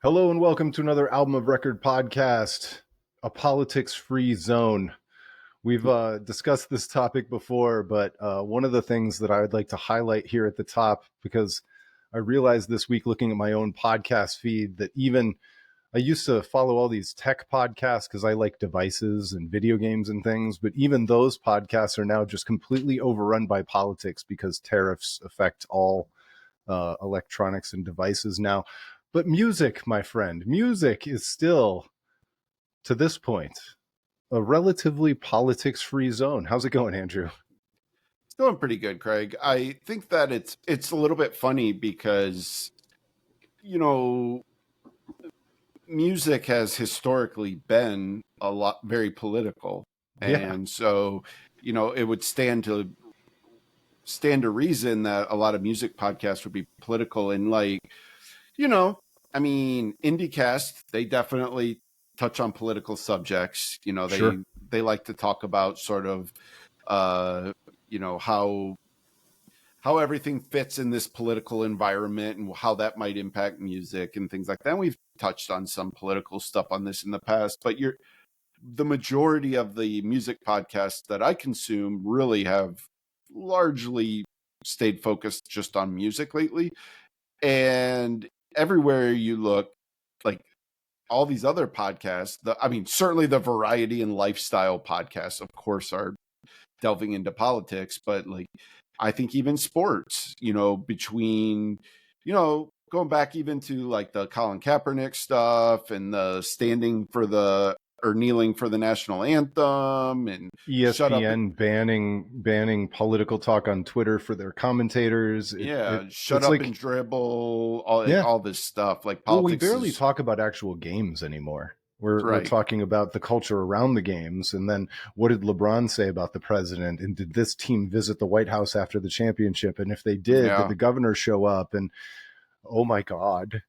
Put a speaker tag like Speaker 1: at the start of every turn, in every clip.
Speaker 1: Hello and welcome to another Album of Record podcast, a politics-free zone. We've discussed this topic before, but one of the things that I would like to highlight here at the top, because I realized this week looking at my own podcast feed that even I used to follow all these tech podcasts because I like devices and video games and things, but even those podcasts are now just completely overrun by politics because tariffs affect all electronics and devices now. But music, my friend, music is still, to this point, a relatively politics-free zone. How's it going, Andrew?
Speaker 2: It's going pretty good, Craig. I think that it's a little bit funny because, music has historically been very political. And so, it would stand to reason that a lot of music podcasts would be political. And IndieCast, they definitely touch on political subjects.
Speaker 1: Sure.
Speaker 2: They like to talk about sort of, how everything fits in this political environment and how that might impact music and things like that. And we've touched on some political stuff on this in the past, but the majority of the music podcasts that I consume really have largely stayed focused just on music lately. And everywhere you look, like all these other podcasts, certainly the variety and lifestyle podcasts, of course, are delving into politics, but I think even sports, between, going back even to like the Colin Kaepernick stuff and the kneeling for the national anthem, and
Speaker 1: ESPN banning political talk on Twitter for their commentators.
Speaker 2: Shut up and dribble, all this stuff. Like politics,
Speaker 1: we barely talk about actual games anymore. We're talking about the culture around the games, and then what did LeBron say about the president, and did this team visit the White House after the championship, and if they did the governor show up? And oh my God,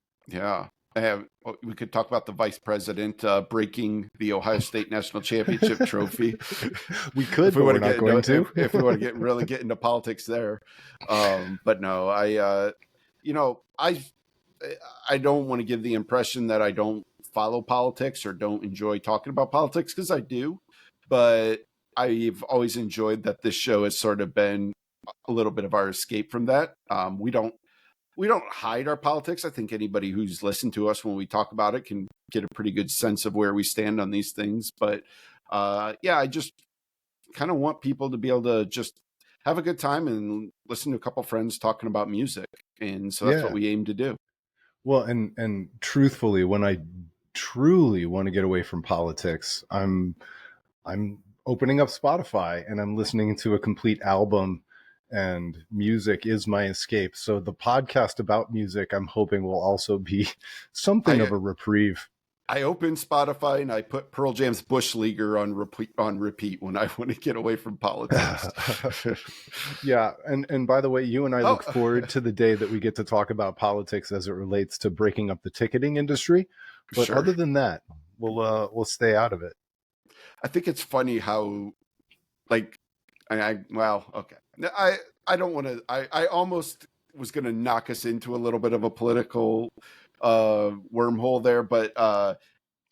Speaker 2: we could talk about the vice president breaking the Ohio State national championship trophy.
Speaker 1: We could, but we're not going to.
Speaker 2: If we want to really get into politics there, but no, I don't want to give the impression that I don't follow politics or don't enjoy talking about politics, because I do, but I've always enjoyed that this show has sort of been a little bit of our escape from that. We don't hide our politics. I think anybody who's listened to us when we talk about it can get a pretty good sense of where we stand on these things. But I just kind of want people to be able to just have a good time and listen to a couple friends talking about music. And so that's what we aim to do.
Speaker 1: Well, and truthfully, when I truly want to get away from politics, I'm opening up Spotify and I'm listening to a complete album, and music is my escape. So the podcast about music, I'm hoping, will also be something of a reprieve.
Speaker 2: I open Spotify and I put Pearl Jam's Bush Leaguer on repeat when I want to get away from politics.
Speaker 1: Yeah. And by the way, you and I look forward to the day that we get to talk about politics as it relates to breaking up the ticketing industry. But other than that, we'll stay out of it.
Speaker 2: I think it's funny how, I don't want to, I almost was going to knock us into a little bit of a political wormhole there, but
Speaker 1: at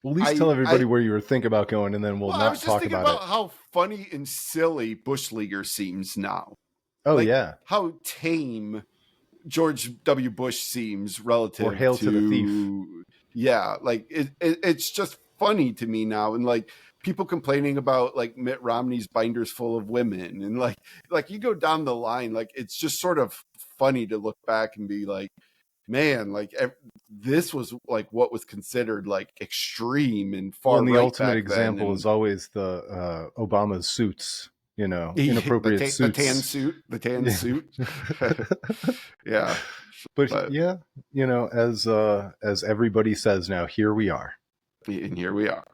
Speaker 1: least tell everybody where you were thinking about going, and then we'll not talk about it.
Speaker 2: How funny and silly Bush Leaguer seems now.
Speaker 1: Oh,
Speaker 2: how tame George W. Bush seems relative
Speaker 1: or Hail to the Thief.
Speaker 2: Yeah, it's just funny to me now, and people complaining about Mitt Romney's binders full of women, and you go down the line, it's just sort of funny to look back and be like, man, this was what was considered extreme and far right.
Speaker 1: The ultimate example is always the Obama's suits, inappropriate suits.
Speaker 2: The tan suit. Yeah.
Speaker 1: But as everybody says now, here we are.
Speaker 2: And here we are.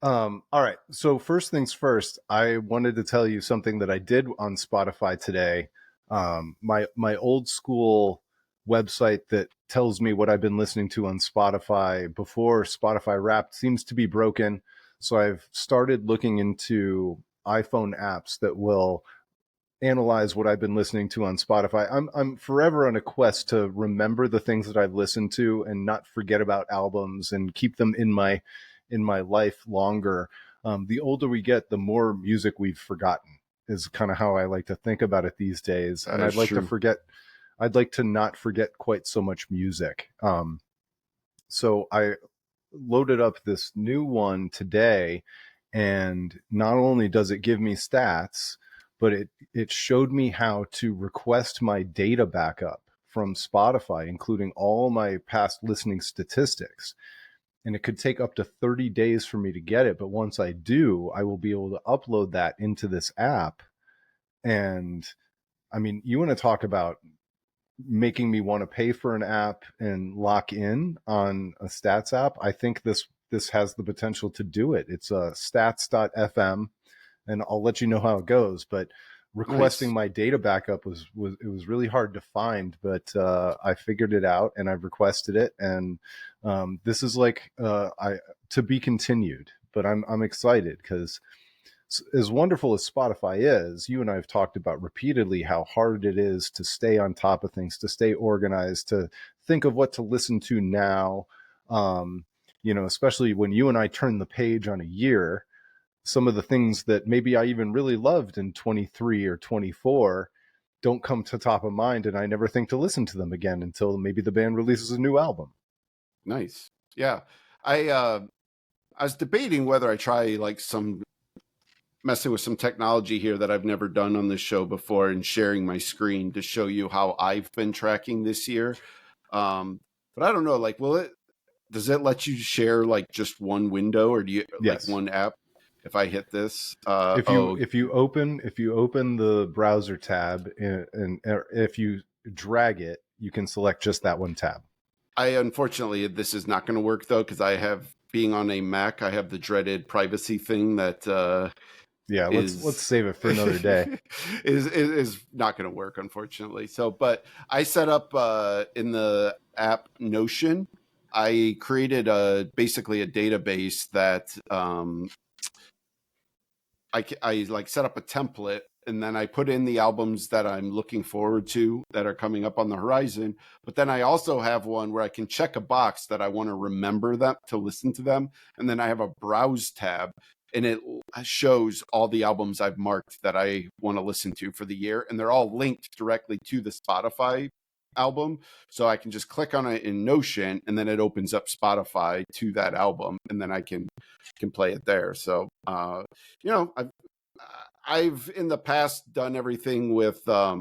Speaker 1: All right. So first things first, I wanted to tell you something that I did on Spotify today. My old school website that tells me what I've been listening to on Spotify before Spotify Wrapped seems to be broken. So I've started looking into iPhone apps that will analyze what I've been listening to on Spotify. I'm forever on a quest to remember the things that I've listened to and not forget about albums and keep them in my life longer. The older we get, the more music we've forgotten is kind of how I like to think about it these days.
Speaker 2: That
Speaker 1: And
Speaker 2: is true.
Speaker 1: I'd like to not forget quite so much music. So I loaded up this new one today, and not only does it give me stats, but it showed me how to request my data backup from Spotify, including all my past listening statistics. And it could take up to 30 days for me to get it, but once I do, I will be able to upload that into this app. And I mean, you want to talk about making me want to pay for an app and lock in on a stats app. I think this has the potential to do it. It's a stats.fm, and I'll let you know how it goes. But requesting
Speaker 2: Nice.
Speaker 1: my data backup was really hard to find, but I figured it out and I've requested it. And this is like I to be continued. But I'm excited because as wonderful as Spotify is, you and I have talked about repeatedly how hard it is to stay on top of things, to stay organized, to think of what to listen to now. Especially when you and I turn the page on a year, some of the things that maybe I even really loved in 23 or 24 don't come to top of mind, and I never think to listen to them again until maybe the band releases a new album.
Speaker 2: Nice. Yeah. I was debating whether I try like some messing with some technology here that I've never done on this show before and sharing my screen to show you how I've been tracking this year. But I don't know, like, does it let you share like just one window, or do you like
Speaker 1: Yes.
Speaker 2: one app? If I hit this,
Speaker 1: If you open the browser tab and if you drag it, you can select just that one tab.
Speaker 2: unfortunately, this is not going to work though, because being on a Mac, I have the dreaded privacy thing that
Speaker 1: Yeah, let's
Speaker 2: is
Speaker 1: save it for another day.
Speaker 2: is not going to work, unfortunately. So, but I set up in the app Notion. I created basically a database that I like set up a template, and then I put in the albums that I'm looking forward to that are coming up on the horizon. But then I also have one where I can check a box that I want to remember them to listen to them. And then I have a browse tab, and it shows all the albums I've marked that I want to listen to for the year. And they're all linked directly to the Spotify album. So I can just click on it in Notion, and then it opens up Spotify to that album, and then I can play it there. So I've in the past done everything with like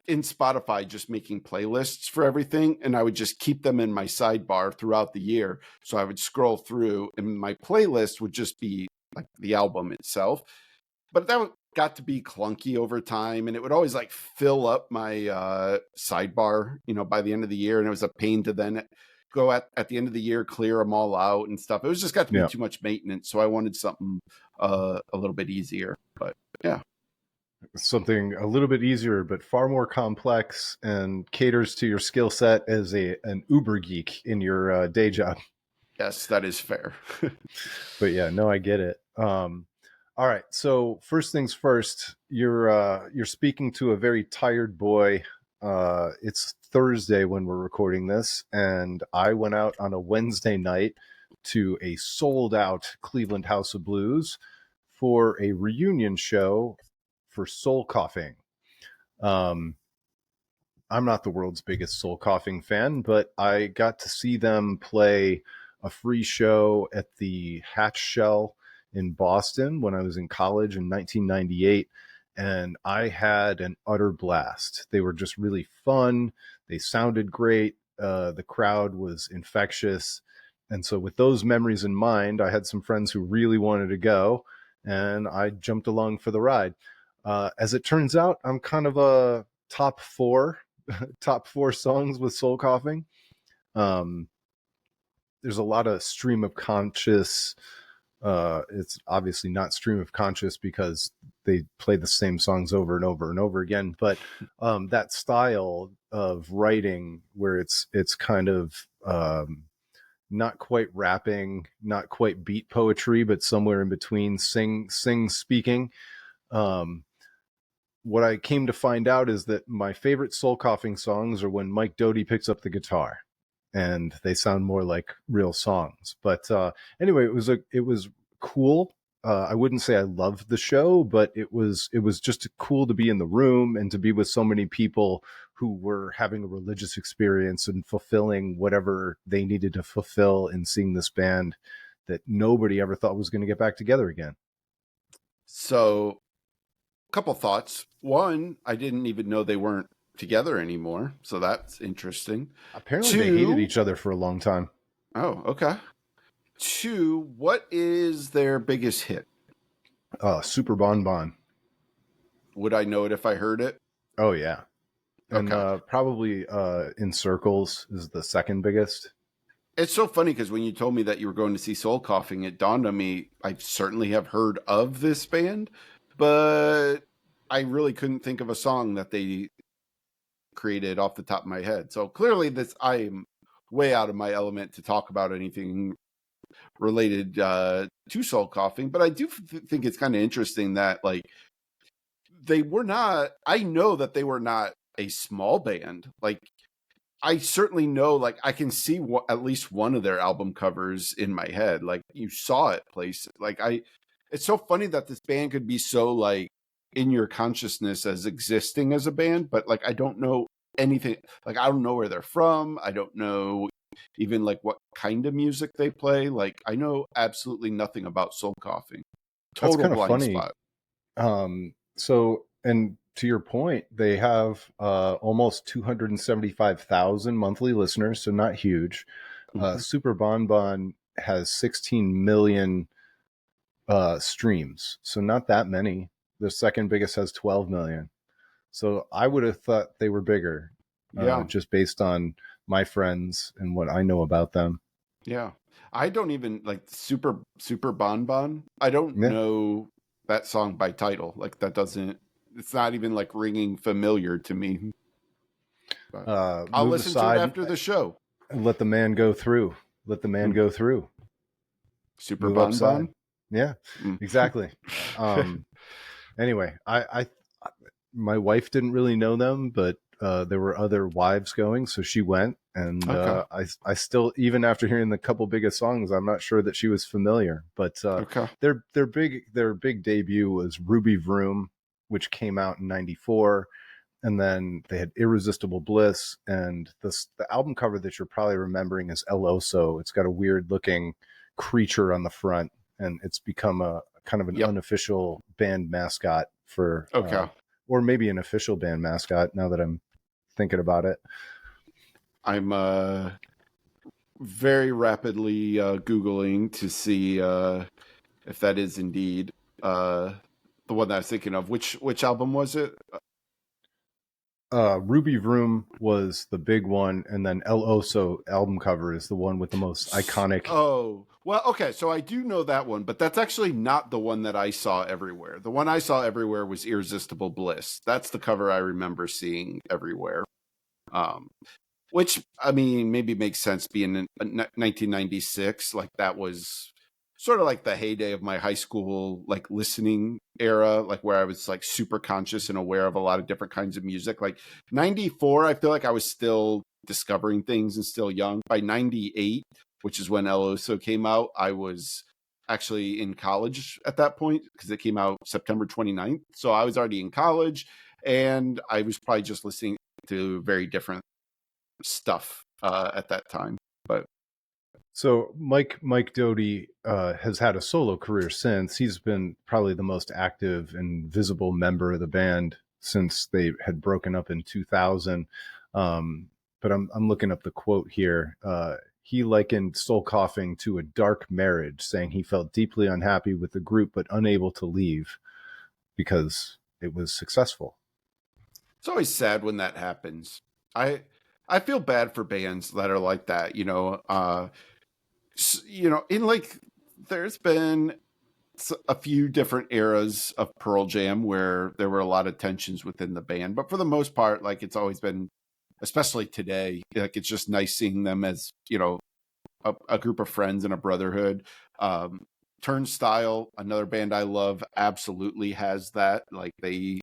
Speaker 2: in Spotify, just making playlists for everything, and I would just keep them in my sidebar throughout the year. So I would scroll through, and my playlist would just be like the album itself. But that got to be clunky over time, and it would always like fill up my sidebar, by the end of the year, and it was a pain to then go at the end of the year, clear them all out and stuff. It was just got to be too much maintenance, so I wanted something a little bit easier. But yeah,
Speaker 1: Something a little bit easier but far more complex and caters to your skill set as an uber geek in your day job.
Speaker 2: yes, that is fair.
Speaker 1: But yeah, no, I get it. All right, so first things first, you're speaking to a very tired boy. It's Thursday when we're recording this, and I went out on a Wednesday night to a sold out Cleveland House of Blues for a reunion show for Soul Coughing. I'm not the world's biggest Soul Coughing fan, but I got to see them play a free show at the Hatch Shell in Boston when I was in college in 1998, and I had an utter blast. They were just really fun. They sounded great. The crowd was infectious. And so with those memories in mind, I had some friends who really wanted to go, and I jumped along for the ride. As it turns out, I'm kind of a top four songs with Soul Coughing. Um, there's a lot of stream of conscious. It's obviously not stream of conscious because they play the same songs over and over and over again. But that style of writing, where it's kind of not quite rapping, not quite beat poetry, but somewhere in between, sing speaking. Um, what I came to find out is that my favorite soul coughing songs are when Mike Doughty picks up the guitar, and they sound more like real songs. But anyway, it was cool. I wouldn't say I loved the show, but it was just cool to be in the room and to be with so many people who were having a religious experience and fulfilling whatever they needed to fulfill in seeing this band that nobody ever thought was going to get back together again.
Speaker 2: So, a couple thoughts. One, I didn't even know they weren't together anymore, so that's interesting.
Speaker 1: Apparently, they hated
Speaker 2: Two,
Speaker 1: each other for a long time.
Speaker 2: oh, okay. Two, what is their biggest hit?
Speaker 1: Super Bon Bon.
Speaker 2: Would I know it if I heard it?
Speaker 1: Oh yeah, and
Speaker 2: Okay.
Speaker 1: probably In Circles is the second biggest.
Speaker 2: It's so funny because when you told me that you were going to see Soul Coughing, it dawned on me I certainly have heard of this band, but I really couldn't think of a song that they created off the top of my head. So clearly, I am way out of my element to talk about anything related to Soul Coughing. But I do think it's kind of interesting that like they were not. I know that they were not a small band. Like I certainly know, like I can see at least one of their album covers in my head. Like you saw it placed. It's so funny that this band could be so like in your consciousness as existing as a band, but like I don't know anything. Like I don't know where they're from. I don't know even like what kind of music they play. Like I know absolutely nothing about Soul Coughing.
Speaker 1: That's
Speaker 2: Total
Speaker 1: kind of
Speaker 2: blind
Speaker 1: funny.
Speaker 2: spot.
Speaker 1: So, and to your point, they have almost 275,000 monthly listeners, so not huge.
Speaker 2: Mhm.
Speaker 1: Super Bon Bon has 16 million streams, so not that many. The second biggest has 12 million. So I would have thought they were bigger,
Speaker 2: Yeah.
Speaker 1: just based on my friends and what I know about them.
Speaker 2: Yeah. I don't even like Super Bon Bon. I don't
Speaker 1: Yeah.
Speaker 2: know that song by title. Like that doesn't it's not even like ringing familiar to me. But I'll
Speaker 1: Move
Speaker 2: listen to it
Speaker 1: aside
Speaker 2: after the show.
Speaker 1: and let the man go through. Let the man
Speaker 2: Mm.
Speaker 1: go through.
Speaker 2: Super
Speaker 1: Move
Speaker 2: Bon
Speaker 1: upside.
Speaker 2: Bon.
Speaker 1: Yeah,
Speaker 2: Mm.
Speaker 1: exactly. Um, anyway, my wife didn't really know them, but there were other wives going, so she went, and
Speaker 2: Okay.
Speaker 1: I still, even after hearing the couple biggest songs, I'm not sure that she was familiar. But
Speaker 2: Okay.
Speaker 1: their big debut was Ruby Vroom, which came out in '94, and then they had Irresistible Bliss, and the album cover that you're probably remembering is El Oso. It's got a weird looking creature on the front, and it's become a kind of an
Speaker 2: Yep.
Speaker 1: unofficial band mascot for
Speaker 2: Okay.
Speaker 1: or maybe an official band mascot now that I'm thinking about it.
Speaker 2: I'm very rapidly Googling to see if that is indeed the one that I was thinking of. Which album was it?
Speaker 1: Ruby Vroom was the big one, and then El Oso album cover is the one with the most iconic.
Speaker 2: Oh, well, okay. So I do know that one, but that's actually not the one that I saw everywhere. The one I saw everywhere was Irresistible Bliss. That's the cover I remember seeing everywhere. Um, which, I mean, maybe makes sense being in 1996. Like that was sort of like the heyday of my high school, like listening era, like where I was like super conscious and aware of a lot of different kinds of music. Like 94, I feel like I was still discovering things and still young. By 98, which is when El Oso came out, I was actually in college at that point because it came out September 29th. So I was already in college and I was probably just listening to very different stuff at that time. But
Speaker 1: So Mike Doughty has had a solo career since. He's been probably the most active and visible member of the band since they had broken up in 2000. But I'm looking up the quote here. He likened Soul Coughing to a dark marriage, saying he felt deeply unhappy with the group but unable to leave because it was successful.
Speaker 2: it's always sad when that happens. I I feel bad for bands that are like that. In like there's been a few different eras of Pearl Jam where there were a lot of tensions within the band, but for the most part, like it's always been, especially today, like it's just nice seeing them as a group of friends and a brotherhood. Turnstile, another band I love, absolutely has that. Like they,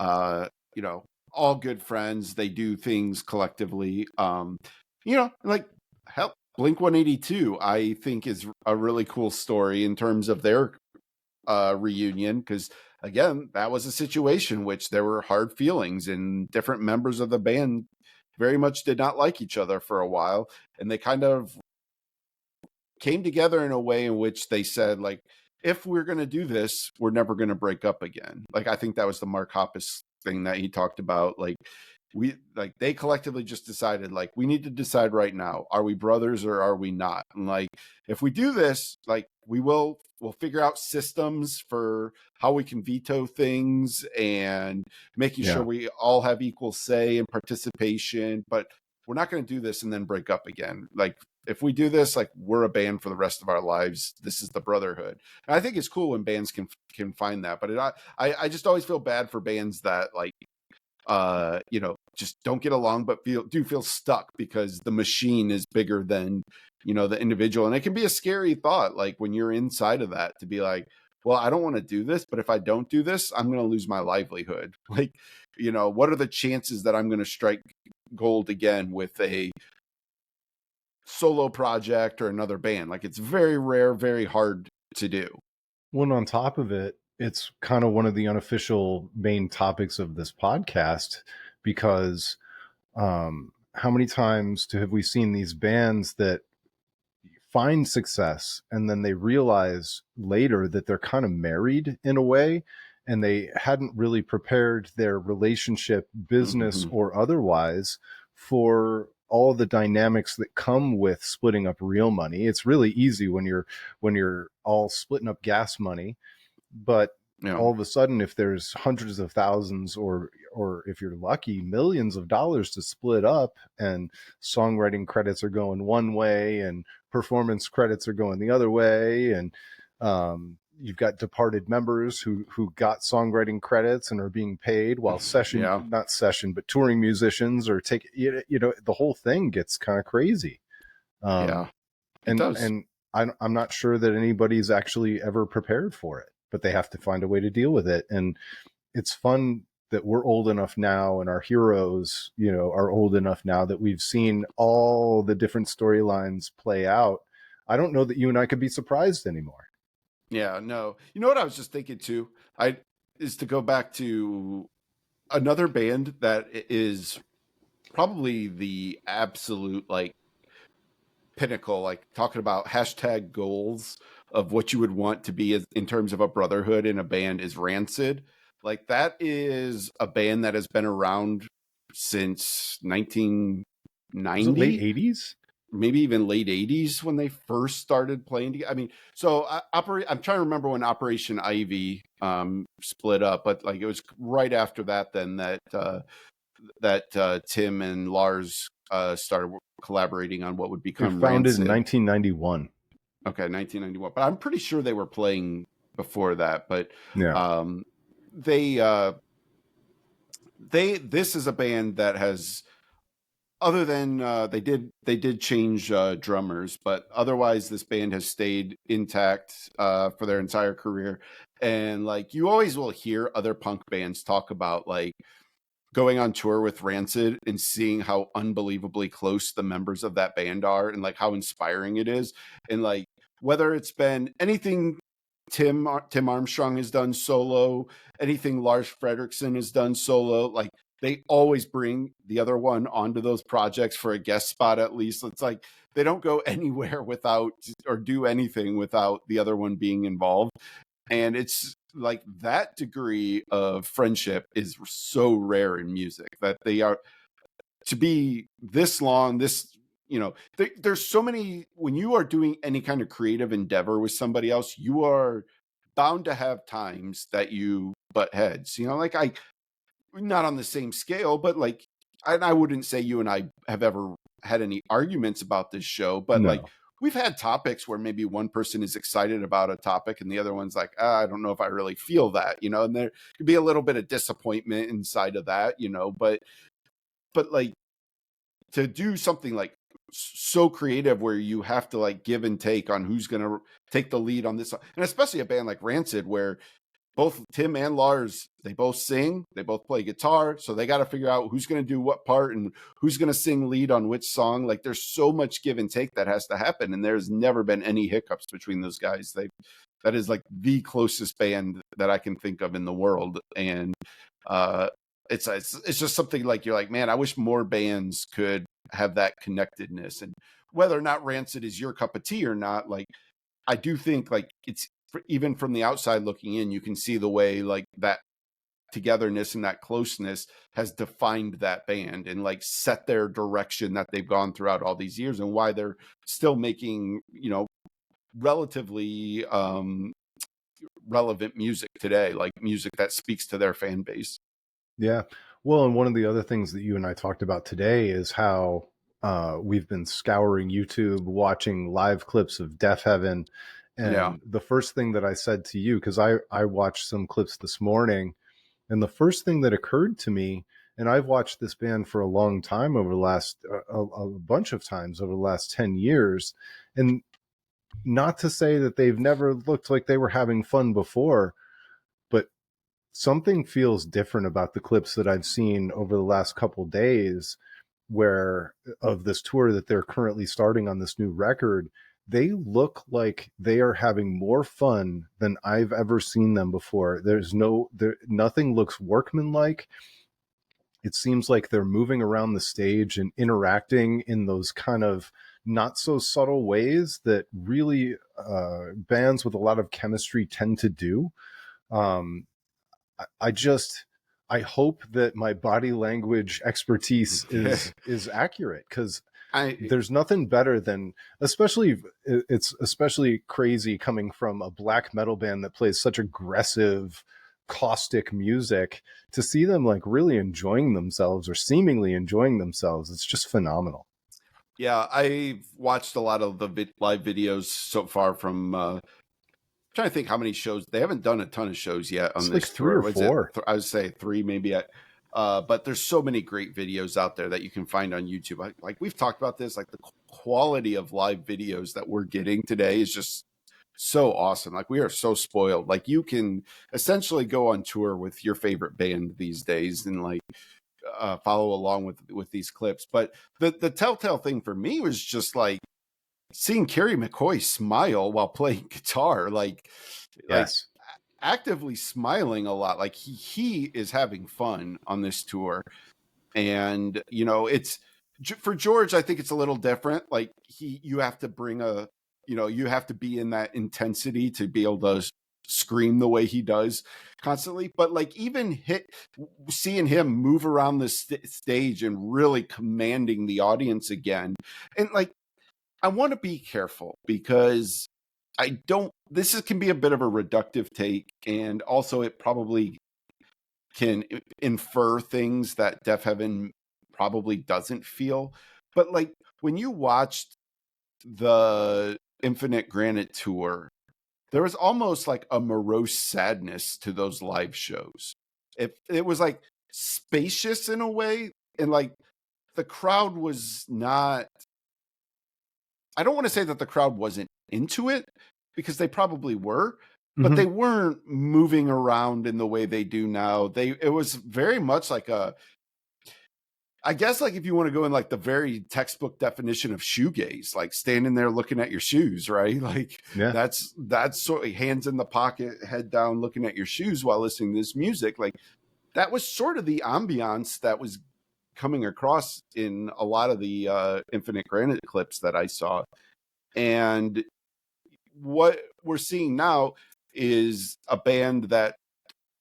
Speaker 2: you know, all good friends. They do things collectively. Like help Blink 182, I think is a really cool story in terms of their reunion, because again, that was a situation which there were hard feelings and different members of the band very much did not like each other for a while, and they kind of came together in a way in which they said, like, if we're going to do this, we're never going to break up again. Like, I think that was the Mark Hoppus thing that he talked about. Like, they collectively just decided, like, we need to decide right now, are we brothers or are we not? And like, if we do this, like, we'll figure out systems for how we can veto things and making sure we all have equal say and participation, but we're not going to do this and then break up again. Like, if we do this, like, we're a band for the rest of our lives. This is the brotherhood. And I think it's cool when bands can find that. But I just always feel bad for bands that, like, just don't get along, but feel stuck because the machine is bigger than, the individual. And it can be a scary thought, like when you're inside of that, to be like, well, I don't want to do this, but if I don't do this, I'm going to lose my livelihood. Like, what are the chances that I'm going to strike gold again with a solo project or another band? Like, it's very rare, very hard to do.
Speaker 1: Well, and on top of it, it's kind of one of the unofficial main topics of this podcast, because how many times have we seen these bands that find success and then they realize later that they're kind of married in a way, and they hadn't really prepared their relationship, business or otherwise, for all the dynamics that come with splitting up real money. It's really easy when you're all splitting up gas money, but all of a sudden, if there's hundreds of thousands or if you're lucky, millions of dollars to split up, and songwriting credits are going one way and performance credits are going the other way, and you've got departed members who got songwriting credits and are being paid while not session, but touring musicians are taking, the whole thing gets kind of crazy.
Speaker 2: It does.
Speaker 1: And I'm not sure that anybody's actually ever prepared for it, but they have to find a way to deal with it. And it's fun that we're old enough now, and our heroes, are old enough now, that we've seen all the different storylines play out. I don't know that you and I could be surprised anymore.
Speaker 2: Yeah, no. You know what I was just thinking too? Is to go back to another band that is probably the absolute, like, pinnacle, like talking about hashtag goals of what you would want to be in terms of a brotherhood in a band, is Rancid. Like, that is a band that has been around since 1990.
Speaker 1: Was it late 80s?
Speaker 2: Maybe even late 80s when they first started playing together. I mean, so I'm trying to remember when Operation Ivy split up, but like it was right after that then that Tim and Lars started collaborating on what would become
Speaker 1: founded
Speaker 2: Rancid.
Speaker 1: in 1991.
Speaker 2: Okay, 1991. But I'm pretty sure they were playing before that. But this is a band that has, other than they did change drummers, but otherwise this band has stayed intact for their entire career. And like, you always will hear other punk bands talk about, like, going on tour with Rancid and seeing how unbelievably close the members of that band are, and like how inspiring it is. And like, whether it's been anything Tim Armstrong has done solo, anything Lars Fredriksson has done solo, like, they always bring the other one onto those projects for a guest spot at least. It's like they don't go anywhere without, or do anything without, the other one being involved. And it's like, that degree of friendship is so rare in music, that they are to be this long, there's so many, when you are doing any kind of creative endeavor with somebody else, you are bound to have times that you butt heads, like, not on the same scale, but like, I wouldn't say you and I have ever had any arguments about this show, but like, we've had topics where maybe one person is excited about a topic and the other one's like, I don't know if I really feel that, and there could be a little bit of disappointment inside of that, but like, to do something like so creative where you have to like give and take on who's going to take the lead on this song. And especially a band like Rancid, where both Tim and Lars, they both sing, they both play guitar. So they got to figure out who's going to do what part and who's going to sing lead on which song. Like there's so much give and take that has to happen. And there's never been any hiccups between those guys. That is like the closest band that I can think of in the world. And it's just something like, you're like, man, I wish more bands could have that connectedness. And whether or not Rancid is your cup of tea or not, like, I do think like it's, even from the outside looking in, you can see the way like that togetherness and that closeness has defined that band and like set their direction that they've gone throughout all these years, and why they're still making, you know, relatively relevant music today, like music that speaks to their fan base.
Speaker 1: Yeah. Well, and one of the other things that you and I talked about today is how we've been scouring YouTube, watching live clips of Deaf Heaven. And the first thing that I said to you, because I watched some clips this morning, and the first thing that occurred to me, and I've watched this band for a long time over the last, a bunch of times over the last 10 years. And not to say that they've never looked like they were having fun before, but something feels different about the clips that I've seen over the last couple days, where of this tour that they're currently starting on this new record. They look like they are having more fun than I've ever seen them before. Nothing looks workmanlike. It seems like they're moving around the stage and interacting in those kind of not so subtle ways that really bands with a lot of chemistry tend to do. I hope that my body language expertise is accurate, because there's nothing better than, it's especially crazy coming from a black metal band that plays such aggressive, caustic music, to see them like really enjoying themselves or seemingly enjoying themselves. It's just phenomenal.
Speaker 2: Yeah, I've watched a lot of the live videos so far from trying to think how many shows. They haven't done a ton of shows yet on
Speaker 1: It's
Speaker 2: this
Speaker 1: like 3
Speaker 2: tour.
Speaker 1: or 4.
Speaker 2: I would say 3 maybe. But there's so many great videos out there that you can find on YouTube. Like we've talked about this, like the quality of live videos that we're getting today is just so awesome. Like we are so spoiled. Like you can essentially go on tour with your favorite band these days and like follow along with these clips. But the telltale thing for me was just like seeing Kerry McCoy smile while playing guitar, like
Speaker 1: Yes.
Speaker 2: actively smiling a lot. Like he is having fun on this tour. And you know, it's for George, I think it's a little different. Like you have to bring you have to be in that intensity to be able to scream the way he does constantly. But like even seeing him move around the stage and really commanding the audience again, and like I want to be careful because can be a bit of a reductive take, and also it probably can infer things that Deaf Heaven probably doesn't feel. But like when you watched the Infinite Granite tour, there was almost like a morose sadness to those live shows. It was like spacious in a way, and like the crowd was not. I don't want to say that the crowd wasn't into it, because they probably were, but they weren't moving around in the way they do now. It was very much like I guess like if you want to go in like the very textbook definition of shoegaze, like standing there looking at your shoes, right? Like that's sort of hands in the pocket, head down, looking at your shoes while listening to this music. Like that was sort of the ambiance that was coming across in a lot of the Infinite Granite clips that I saw. And what we're seeing now is a band that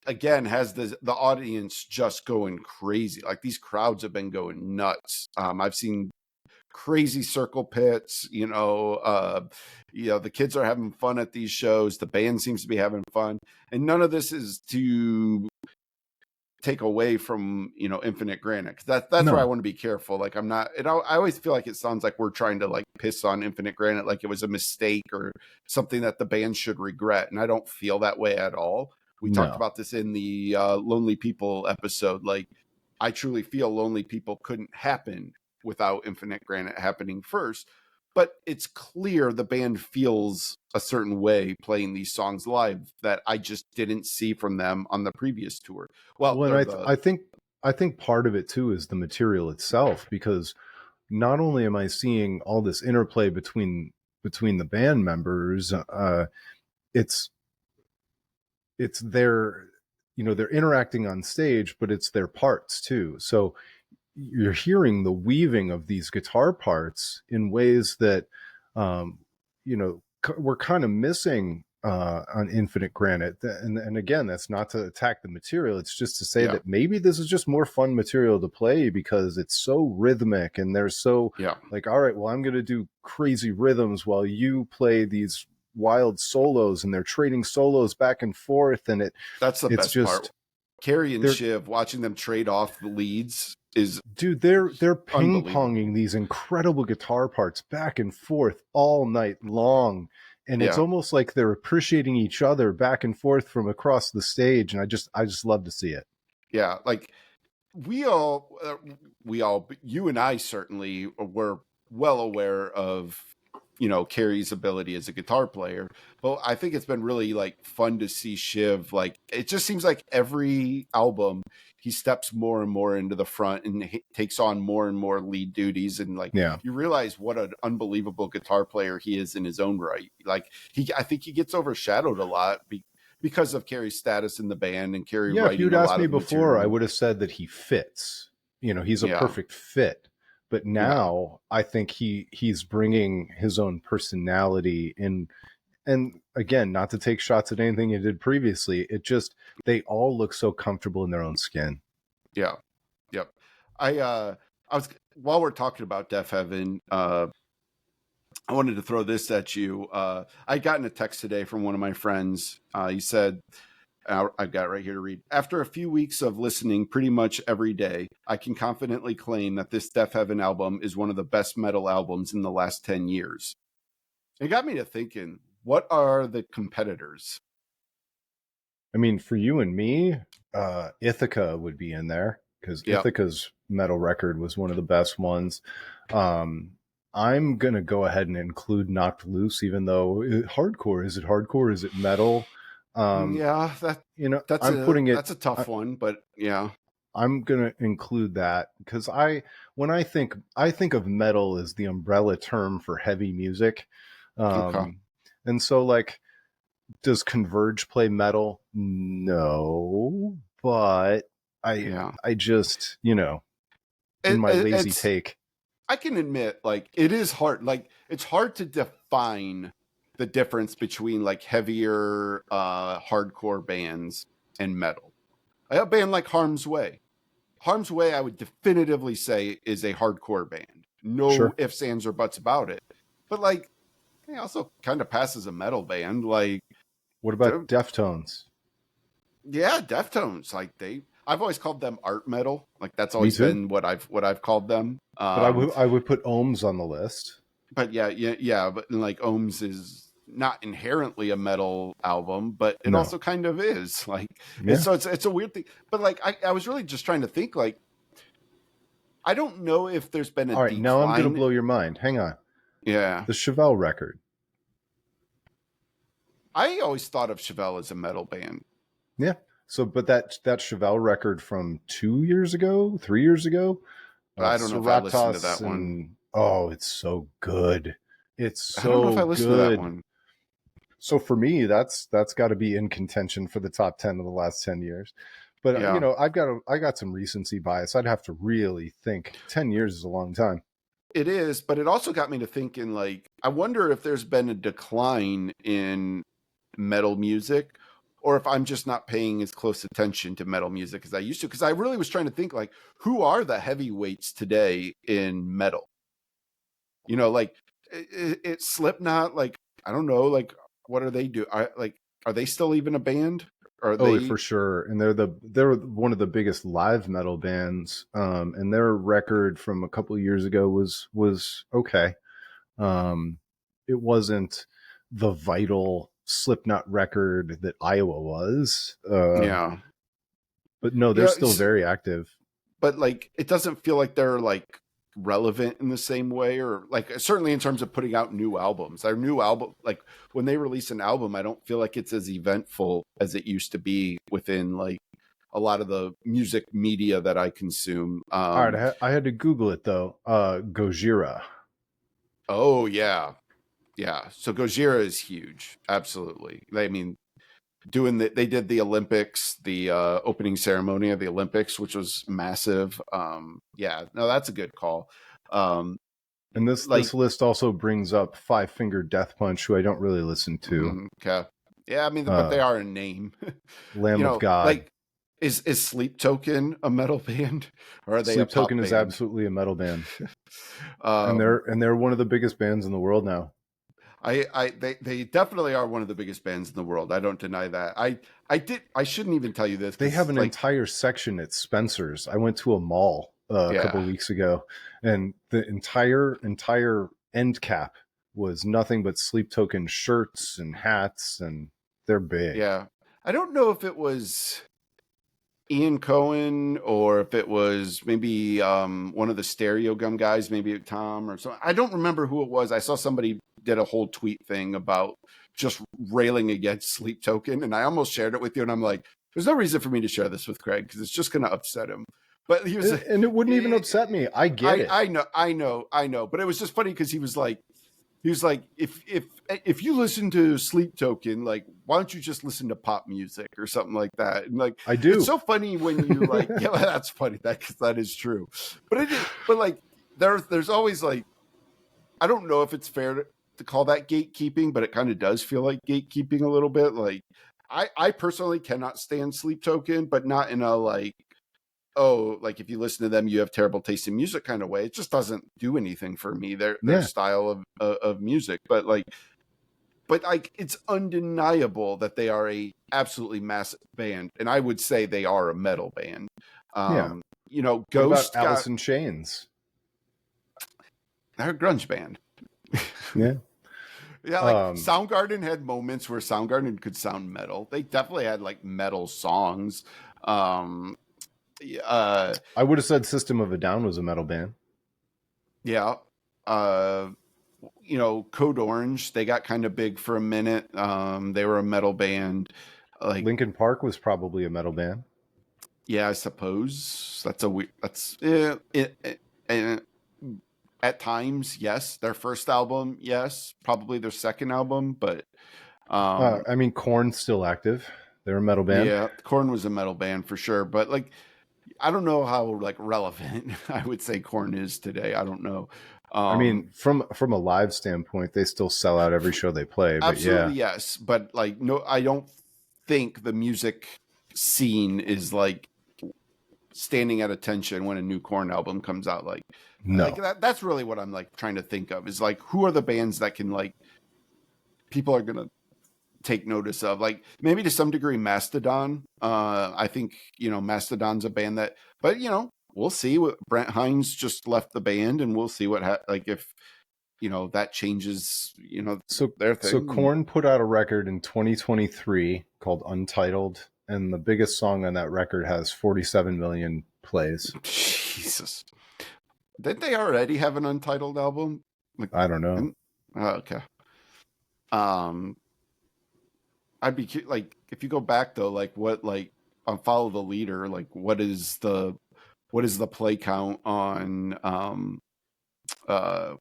Speaker 2: again has the audience just going crazy. Like these crowds have been going nuts. I've seen crazy circle pits, the kids are having fun at these shows. The band seems to be having fun, and none of this is to take away from Infinite Granite. That's where I want to be careful. Like I'm not. I always feel like it sounds like we're trying to like piss on Infinite Granite, like it was a mistake or something that the band should regret, and I don't feel that way at all. We talked about this in the Lonely People episode. Like I truly feel Lonely People couldn't happen without Infinite Granite happening first. But it's clear the band feels a certain way playing these songs live that I just didn't see from them on the previous tour. Well,
Speaker 1: Well,
Speaker 2: or
Speaker 1: and
Speaker 2: the
Speaker 1: I think part of it too is the material itself, because not only am I seeing all this interplay between the band members, it's it's their, they're interacting on stage, but it's their parts too. So you're hearing the weaving of these guitar parts in ways that, um, we're kind of missing on Infinite Granite. And again, that's not to attack the material. It's just to say
Speaker 2: yeah,
Speaker 1: that maybe this is just more fun material to play because it's so rhythmic and they're so
Speaker 2: yeah,
Speaker 1: like, all right, well, I'm going to do crazy rhythms while you play these wild solos, and they're trading solos back and forth. And
Speaker 2: that's the
Speaker 1: it's
Speaker 2: best part.
Speaker 1: just,
Speaker 2: Carrie and
Speaker 1: they're,
Speaker 2: Shiv, watching them trade off the leads is
Speaker 1: dude, they're
Speaker 2: unbelievable.
Speaker 1: ping-ponging these incredible guitar parts back and forth all night long, and it's
Speaker 2: Yeah,
Speaker 1: almost like they're appreciating each other back and forth from across the stage, and I just love to see it.
Speaker 2: yeah. Like we all, you and I certainly were well aware of, Carrie's ability as a guitar player. But I think it's been really like fun to see Shiv. Like it just seems like every album he steps more and more into the front and he takes on more and more lead duties. And like
Speaker 1: Yeah,
Speaker 2: you realize what an unbelievable guitar player he is in his own right. Like I think he gets overshadowed a lot because of Carrie's status in the band and Carrie
Speaker 1: yeah, if
Speaker 2: writing
Speaker 1: you'd
Speaker 2: a
Speaker 1: asked
Speaker 2: lot
Speaker 1: me
Speaker 2: of the
Speaker 1: before, I
Speaker 2: material.
Speaker 1: would have said that he fits. He's a
Speaker 2: Yeah,
Speaker 1: perfect fit. But
Speaker 2: yeah.
Speaker 1: now I think he's bringing his own personality in. And again, not to take shots at anything he did previously, it just, they all look so comfortable in their own skin.
Speaker 2: Yeah. Yep. I was while we're talking about Deaf Heaven, I wanted to throw this at you. I gotten a text today from one of my friends. He said, I've got it right here to read. After a few weeks of listening pretty much every day, I can confidently claim that this Deaf Heaven album is one of the best metal albums in the last 10 years. It got me to thinking, what are the competitors?
Speaker 1: I mean, for you and me, Ithaca would be in there because
Speaker 2: Yep.
Speaker 1: Ithaca's metal record was one of the best ones. Um, I'm gonna go ahead and include Knocked Loose, even though hardcore, is it hardcore? Is it metal? Um,
Speaker 2: Yeah,
Speaker 1: I'm putting it.
Speaker 2: that's a tough one, but yeah.
Speaker 1: I'm gonna include that because when I think of metal as the umbrella term for heavy music,
Speaker 2: Okay.
Speaker 1: um, and so like, does Converge play metal? No, but I
Speaker 2: Yeah.
Speaker 1: I just, in my lazy
Speaker 2: It's
Speaker 1: take.
Speaker 2: I can admit, like, it is hard. Like, it's hard to define the difference between like heavier hardcore bands and metal. A band like Harm's Way. Harm's Way, I would definitively say, is a hardcore band. No
Speaker 1: Sure.
Speaker 2: ifs, ands, or buts about it. But like, they also kind of pass as a metal band. Like,
Speaker 1: What about Deftones?
Speaker 2: yeah, Deftones. Like I've always called them art metal. Like that's
Speaker 1: Me
Speaker 2: always
Speaker 1: too.
Speaker 2: been what I've called them.
Speaker 1: But I would put Ohms on the list.
Speaker 2: But yeah. But like Ohms is not inherently a metal album, but it
Speaker 1: No.
Speaker 2: also kind of is. Like
Speaker 1: Yeah.
Speaker 2: it's a weird thing. But like I was really just trying to think. Like I don't know if there's been a
Speaker 1: All right. Now I'm gonna
Speaker 2: decline.
Speaker 1: blow your mind. Hang on.
Speaker 2: Yeah,
Speaker 1: The Chevelle record.
Speaker 2: I always thought of Chevelle as a metal band.
Speaker 1: Yeah. So, but that Chevelle record from 2 years ago, 3 years ago,
Speaker 2: But I don't know if I listened to
Speaker 1: Seratos,
Speaker 2: that one.
Speaker 1: and oh, it's so good. It's
Speaker 2: I don't know if I
Speaker 1: so
Speaker 2: listened to that
Speaker 1: good.
Speaker 2: one.
Speaker 1: So for me, that's got to be in contention for the top 10 of the last 10 years. But
Speaker 2: Yeah,
Speaker 1: I got some recency bias. I'd have to really think. 10 years is a long time.
Speaker 2: it is. But it also got me to thinking. Like I wonder if there's been a decline in metal music or if I'm just not paying as close attention to metal music as I used to. Because I really was trying to think like, who are the heavyweights today in metal? Like it's Slipknot. Like I don't know. Like what are they do? Are they still even a band? Are
Speaker 1: Oh,
Speaker 2: they?
Speaker 1: for sure. And they're one of the biggest live metal bands. And their record from a couple of years ago was okay. Um, it wasn't the vital Slipknot record that Iowa was.
Speaker 2: Yeah,
Speaker 1: But no, they're
Speaker 2: yeah.
Speaker 1: still very active.
Speaker 2: But like it doesn't feel like they're like relevant in the same way, or like certainly in terms of putting out new albums. Their new album, like when they release an album, I don't feel like it's as eventful as it used to be within like a lot of the music media that I consume.
Speaker 1: All right, I had to Google it though. Gojira.
Speaker 2: Oh yeah. So Gojira is huge. Absolutely. I mean, they did the Olympics, the opening ceremony of the Olympics, which was massive. Yeah, no, that's a good call.
Speaker 1: And this list also brings up Five Finger Death Punch, who I don't really listen to.
Speaker 2: Okay. Yeah, I mean, but they are a name.
Speaker 1: Lamb of God.
Speaker 2: Like, is Sleep Token a metal band, or are they
Speaker 1: Sleep
Speaker 2: a pop
Speaker 1: Token
Speaker 2: band?
Speaker 1: is absolutely a metal band, and they're one of the biggest bands in the world now.
Speaker 2: They definitely are one of the biggest bands in the world. I don't deny that. I shouldn't even tell you this.
Speaker 1: They have an entire section at Spencer's. I went to a mall a couple of weeks ago, and the entire end cap was nothing but Sleep Token shirts and hats, and they're big.
Speaker 2: Yeah. I don't know if it was Ian Cohen or if it was maybe one of the Stereo Gum guys, maybe Tom or something. I don't remember who it was. I saw somebody did a whole tweet thing about just railing against Sleep Token, and I almost shared it with you, and I'm like, there's no reason for me to share this with Craig because it's just going to upset him. But he was,
Speaker 1: and it wouldn't even upset me. I get it.
Speaker 2: I know. But it was just funny because he was like, if you listen to Sleep Token, like, why don't you just listen to pop music or something like that? And like,
Speaker 1: I do.
Speaker 2: It's so funny when you like, yeah, well, that's funny. That is true. But like, there's always like, I don't know if it's fair to call that gatekeeping, but it kind of does feel like gatekeeping a little bit. Like, I personally cannot stand Sleep Token, but not in a like, oh, like if you listen to them, you have terrible taste in music kind of way. It just doesn't do anything for me. Their style of music, but like it's undeniable that they are a absolutely massive band, and I would say they are a metal band. You know, Ghost,
Speaker 1: what about Alice in Chains?
Speaker 2: They're a grunge band.
Speaker 1: Yeah.
Speaker 2: Yeah, like Soundgarden had moments where Soundgarden could sound metal. They definitely had like metal songs. I
Speaker 1: would have said System of a Down was a metal band.
Speaker 2: Yeah. You know, Code Orange, they got kind of big for a minute. They were a metal band. Like
Speaker 1: Linkin Park was probably a metal band.
Speaker 2: Yeah, I suppose at times, yes. Their first album, yes. Probably their second album, but
Speaker 1: I mean, Korn's still active. They're a metal band.
Speaker 2: Yeah, Korn was a metal band for sure, but like, I don't know how like relevant I would say Korn is today. I don't know.
Speaker 1: I mean, from a live standpoint, they still sell out every show they play. But
Speaker 2: absolutely, yes. But like, no, I don't think the music scene is like standing at attention when a new Korn album comes out. Like,
Speaker 1: no,
Speaker 2: like that's really what I'm like trying to think of is like, who are the bands that can like people are gonna take notice of, like maybe to some degree Mastodon. I think, you know, Mastodon's a band that, but you know, we'll see. What Brent Hines just left the band, and we'll see what like if you know that changes, you know, their thing.
Speaker 1: So Korn put out a record in 2023 called Untitled, and the biggest song on that record has 47 million plays.
Speaker 2: Jesus, didn't they already have an Untitled album? Like,
Speaker 1: I don't know.
Speaker 2: Okay. I'd be like, if you go back though, like what, like on Follow the Leader, like what is the play count on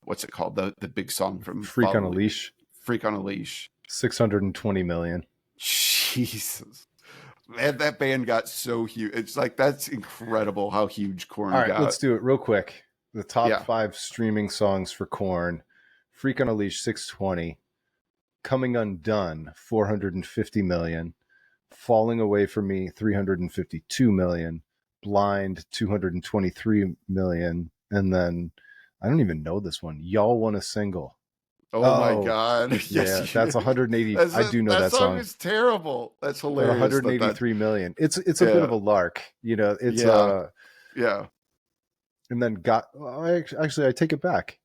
Speaker 2: what's it called, the big song from
Speaker 1: Freak on a Leash?
Speaker 2: Freak on a Leash.
Speaker 1: 620 million.
Speaker 2: Jesus, man, that band got so huge. It's like, that's incredible how huge Korn got.
Speaker 1: All right, let's do it real quick. The top 5 streaming songs for Korn: Freak on a Leash, 620. Coming Undone, 450 million. Falling Away From Me, 352 million. Blind, 223 million. And then, I don't even know this one, Y'all Want a Single.
Speaker 2: Oh my God.
Speaker 1: Yes, that's 180. I do know that song.
Speaker 2: That song is terrible. That's hilarious.
Speaker 1: 183 million. It's a bit of a lark. You know, it's
Speaker 2: yeah.
Speaker 1: And then actually, I take it back.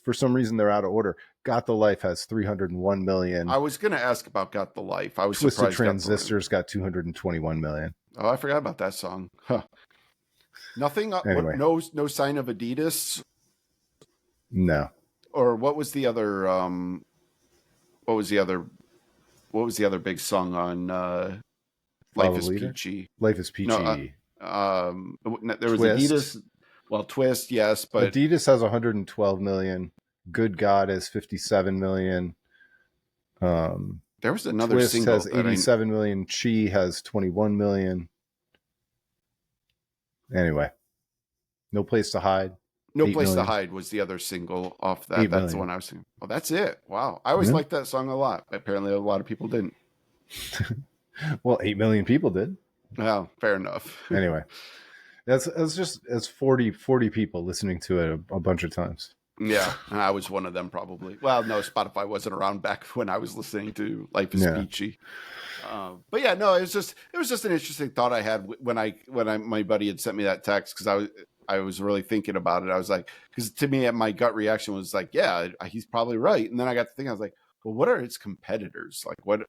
Speaker 1: For some reason, they're out of order. Got the Life has 301 million.
Speaker 2: I was going to ask about Got the Life. I was
Speaker 1: Twisted
Speaker 2: surprised.
Speaker 1: Transistors got 221 million.
Speaker 2: Oh, I forgot about that song. Huh. Nothing.
Speaker 1: Anyway,
Speaker 2: No sign of Adidas.
Speaker 1: no.
Speaker 2: Or what was the other? What was the other? What was the other big song on Life
Speaker 1: Follow
Speaker 2: is
Speaker 1: leader.
Speaker 2: Peachy?
Speaker 1: Life is
Speaker 2: No,
Speaker 1: peachy.
Speaker 2: there was
Speaker 1: Twist.
Speaker 2: Adidas. Well, Twist, yes, but
Speaker 1: Adidas has 112 million. Good God has 57 million.
Speaker 2: there was another
Speaker 1: Twist
Speaker 2: single
Speaker 1: has
Speaker 2: that
Speaker 1: 87 million. Chi has 21 million. Anyway, no place to hide.
Speaker 2: No
Speaker 1: 8
Speaker 2: Place to
Speaker 1: million.
Speaker 2: Hide was the other single off that.
Speaker 1: 8
Speaker 2: That's the
Speaker 1: million.
Speaker 2: one I was singing. Oh, that's it. Wow. I always liked that song a lot. Apparently, a lot of people didn't.
Speaker 1: Well, 8 million people did.
Speaker 2: Well, fair enough.
Speaker 1: Anyway, that's 40 people listening to it a bunch of times.
Speaker 2: Yeah, I was one of them probably. Well, no, Spotify wasn't around back when I was listening to Life is Peachy. But yeah, no, it was just an interesting thought I had when my buddy had sent me that text, because I was really thinking about it. I was like, because to me, my gut reaction was like, yeah, he's probably right. And then I got to think, I was like, well, what are its competitors? Like, what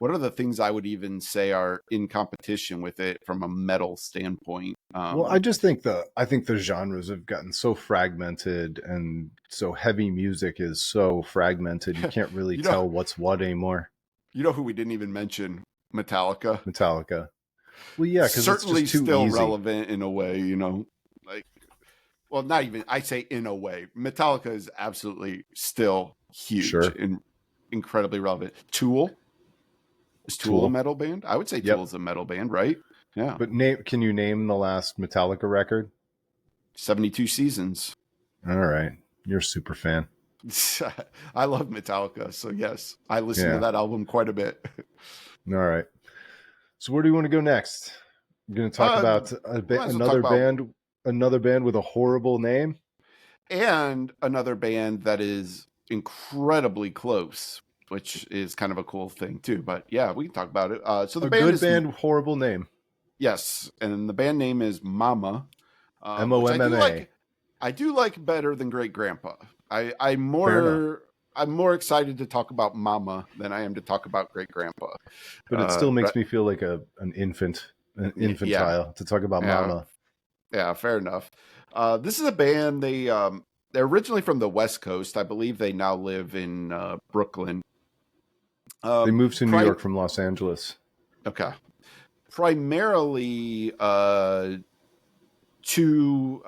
Speaker 2: are the things I would even say are in competition with it from a metal standpoint?
Speaker 1: Well, I think the genres have gotten so fragmented, and so heavy music is so fragmented. You can't really tell what's what anymore.
Speaker 2: You know who we didn't even mention? Metallica.
Speaker 1: Well, yeah, because
Speaker 2: certainly
Speaker 1: it's just too
Speaker 2: still
Speaker 1: easy.
Speaker 2: relevant in a way, like, well, not even, I say in a way. Metallica is absolutely still huge and incredibly relevant. Tool. Is Tool a metal band? I would say Tool is a metal band, right? Yeah.
Speaker 1: But can you name the last Metallica record?
Speaker 2: 72 Seasons.
Speaker 1: All right. You're a super fan.
Speaker 2: I love Metallica, so yes, I listen to that album quite a bit.
Speaker 1: All right. So where do you want to go next? We're going to talk about another band with a horrible name,
Speaker 2: and another band that is incredibly close, which is kind of a cool thing too. But yeah, we can talk about it. So the band
Speaker 1: horrible name.
Speaker 2: Yes, and the band name is Momma.
Speaker 1: Momma.
Speaker 2: I do like better than Great Grandpa. I'm more excited to talk about Momma than I am to talk about Great Grandpa.
Speaker 1: But it still makes me feel like an infantile to talk about Momma.
Speaker 2: Yeah, fair enough. This is a band. They're originally from the West Coast. I believe they now live in Brooklyn.
Speaker 1: They moved to New York from Los Angeles.
Speaker 2: Okay. Primarily two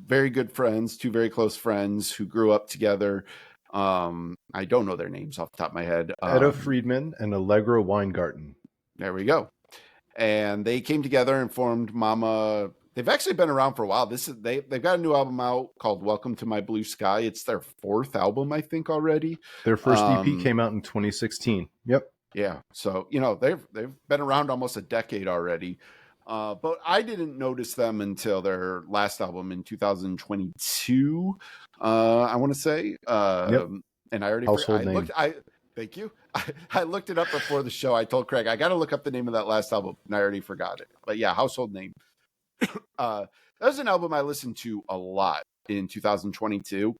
Speaker 2: very good friends, two very close friends who grew up together. I don't know their names off the top of my head.
Speaker 1: Etta Friedman and Allegra Weingarten.
Speaker 2: There we go. And they came together and formed Momma. They've actually been around for a while. They've got a new album out called Welcome to My Blue Sky. It's their fourth album, I think, already.
Speaker 1: Their first EP came out in 2016. Yep.
Speaker 2: Yeah. So, they've been around almost a decade already. But I didn't notice them until their last album in 2022. I want to say. And I already thank you. I looked it up before the show. I told Craig, I got to look up the name of that last album, and I already forgot it. But yeah, Household Name. That was an album I listened to a lot in 2022.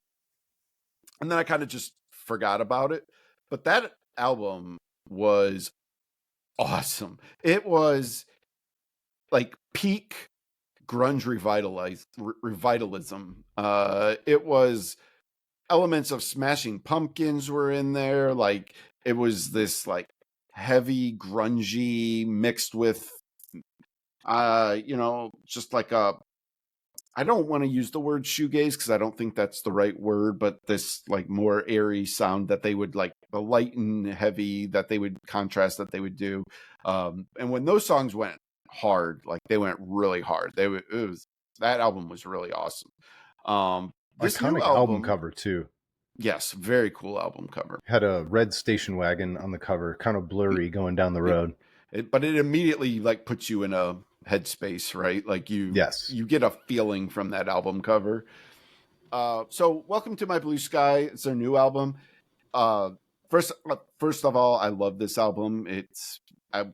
Speaker 2: And then I kind of just forgot about it. But that album was awesome. It was like peak grunge revitalism. It was elements of Smashing Pumpkins were in there. Like, it was this like heavy grungy mixed with just like I don't want to use the word shoegaze because I don't think that's the right word, but this like more airy sound that they would like, the light and heavy that they would contrast that they would do. And when those songs went hard, like they went really hard. That album was really awesome. This
Speaker 1: iconic album cover too.
Speaker 2: Yes, very cool album cover.
Speaker 1: Had a red station wagon on the cover, kind of blurry going down the road.
Speaker 2: But it immediately like puts you in a headspace, right? Like you get a feeling from that album cover. So Welcome to My Blue Sky. It's their new album. First of all, I love this album. It's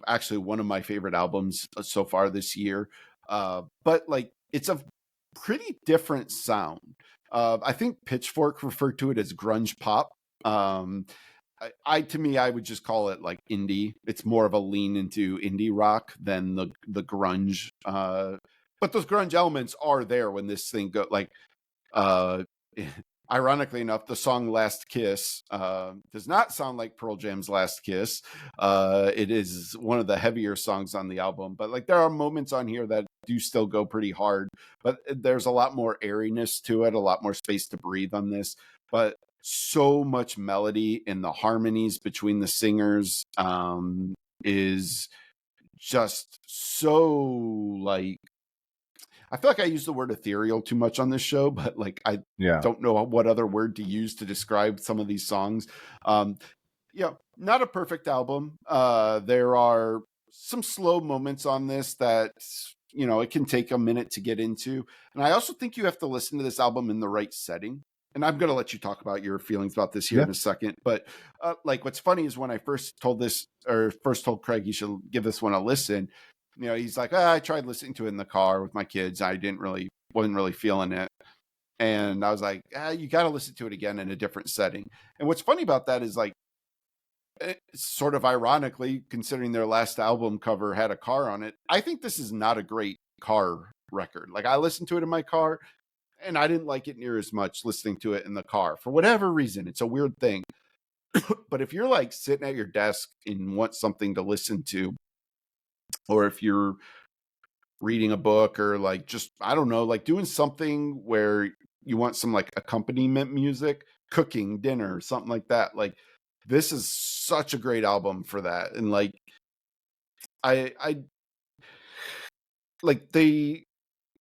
Speaker 2: actually one of my favorite albums so far this year. But like, it's a pretty different sound. I think Pitchfork referred to it as grunge pop. To me, I would just call it like indie. It's more of a lean into indie rock than the grunge but those grunge elements are there when this thing go like uh ironically enough, the song Last Kiss does not sound like Pearl Jam's Last Kiss. It is one of the heavier songs on the album, but like there are moments on here that do still go pretty hard, but there's a lot more airiness to it, a lot more space to breathe on this, but so much melody in the harmonies between the singers is just so like I feel like I use the word ethereal too much on this show, but like I don't know what other word to use to describe some of these songs. Not a perfect album. There are some slow moments on this that it can take a minute to get into, and I also think you have to listen to this album in the right setting. And I'm going to let you talk about your feelings about this here in a second. But like, what's funny is when I first told Craig you should give this one a listen. He's like, I tried listening to it in the car with my kids. I wasn't really feeling it. And I was like, you got to listen to it again in a different setting. And what's funny about that is like, sort of ironically, considering their last album cover had a car on it, I think this is not a great car record. Like I listened to it in my car and I didn't like it near as much listening to it in the car for whatever reason. It's a weird thing. But if you're like sitting at your desk and want something to listen to, or if you're reading a book or like just, I don't know, like doing something where you want some like accompaniment music, cooking dinner, something like that. Like this is such a great album for that. And like, I like they,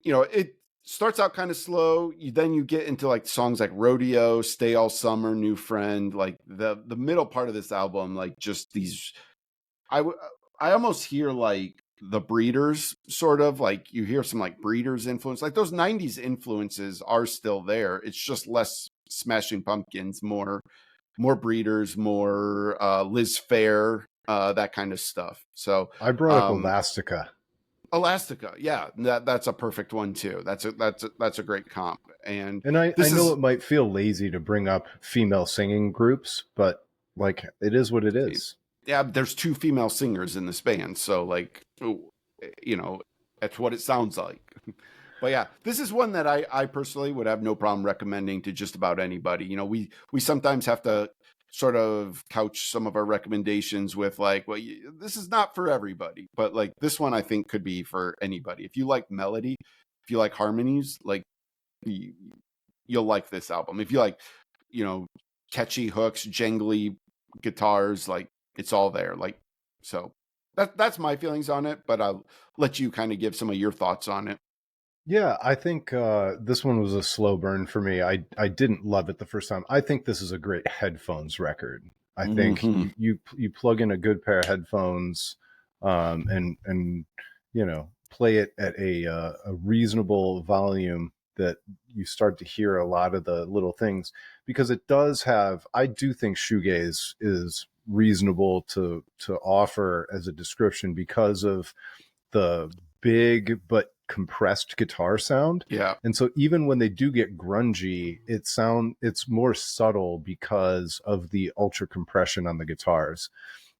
Speaker 2: it starts out kind of slow. Then you get into like songs like Rodeo, Stay All Summer, New Friend, like the middle part of this album, like just these, I almost hear like the Breeders, sort of like you hear some like Breeders influence, like those 90s influences are still there. It's just less Smashing Pumpkins, more Breeders, more Liz Phair, that kind of stuff. So
Speaker 1: I brought up
Speaker 2: Elastica, yeah, that's a perfect one too. That's a great comp. And
Speaker 1: I know it might feel lazy to bring up female singing groups, but like it is what it is.
Speaker 2: Yeah, there's 2 female singers in this band, so like that's what it sounds like. But yeah, this is one that I personally would have no problem recommending to just about anybody. We sometimes have to sort of couch some of our recommendations with like, well, this is not for everybody, but like this one I think could be for anybody. If you like melody, if you like harmonies, like you'll like this album. If you like, catchy hooks, jangly guitars, like it's all there. Like, so that's my feelings on it, but I'll let you kind of give some of your thoughts on it.
Speaker 1: Yeah, I think this one was a slow burn for me. I didn't love it the first time. I think this is a great headphones record. I think you plug in a good pair of headphones and play it at a reasonable volume that you start to hear a lot of the little things, because it does have, I do think shoegaze is reasonable to offer as a description because of the big but compressed guitar sound.
Speaker 2: Yeah.
Speaker 1: And so even when they do get grungy, it's more subtle because of the ultra compression on the guitars.